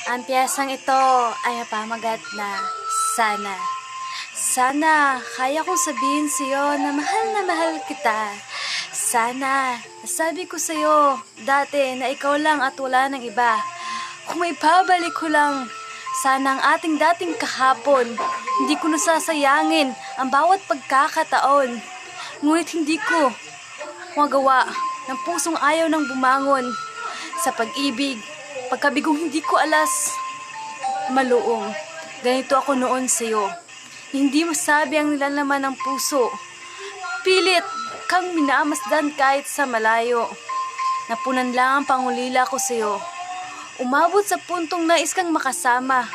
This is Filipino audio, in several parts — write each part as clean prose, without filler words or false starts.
Ang piyesang ito ay pamagat na sana. Sana kaya kong sabihin sa'yo na mahal kita. Sana nasabi ko sa'yo dati na ikaw lang at wala ng iba. Kung may babalik ko lang, sana ang ating dating kahapon, hindi ko nasasayangin ang bawat pagkakataon. Ngunit hindi ko magawa ng pusong ayaw ng bumangon sa pag-ibig. Pagkabigong hindi ko alas maluong. Ganito ako noon sa'yo. Hindi masabi ang nilalaman ng puso. Pilit kang minamasdan kahit sa malayo. Napunan lang ang pangulila ko sa'yo. Umabot sa puntong nais kang makasama.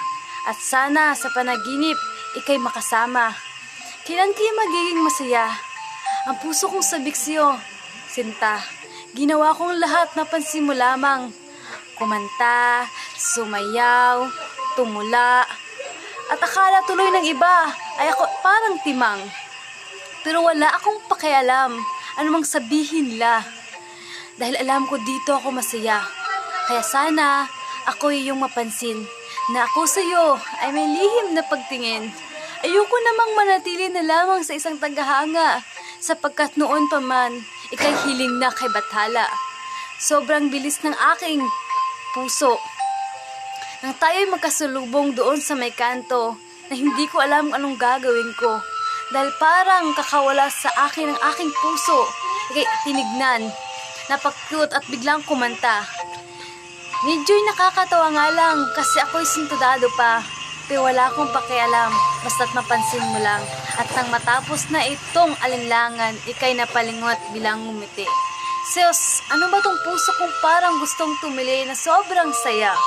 At sana sa panaginip, ikay makasama. Kailan kayo magiging masaya? Ang puso kong sabik sa'yo, sinta. Ginawa kong lahat na pansin mo lamang. Kumanta, sumayaw, tumula. At akala tuloy ng iba ay ako parang timang. Pero wala akong pakialam anumang sabihin nila. Dahil alam ko dito ako masaya. Kaya sana ako iyong mapansin na ako sa iyo ay may lihim na pagtingin. Ayoko namang manatili na lamang sa isang tagahanga sapagkat noon pa man ikay hiling na kay Bathala. Sobrang bilis ng aking puso nang tayo'y magkasulubong doon sa may kanto na hindi ko alam anong gagawin ko. Dahil parang kakawala sa akin ang aking puso. Ikay tinignan, napag-cute at biglang kumanta. Medyo'y nakakatawa nga lang kasi ako'y sintudado pa. Pero wala akong pakialam, basta't mapansin mo lang. At nang matapos na itong alinlangan, ikay napalingot bilang ngumiti. Sus, ano ba tong puso kong parang gustong tumili na sobrang saya?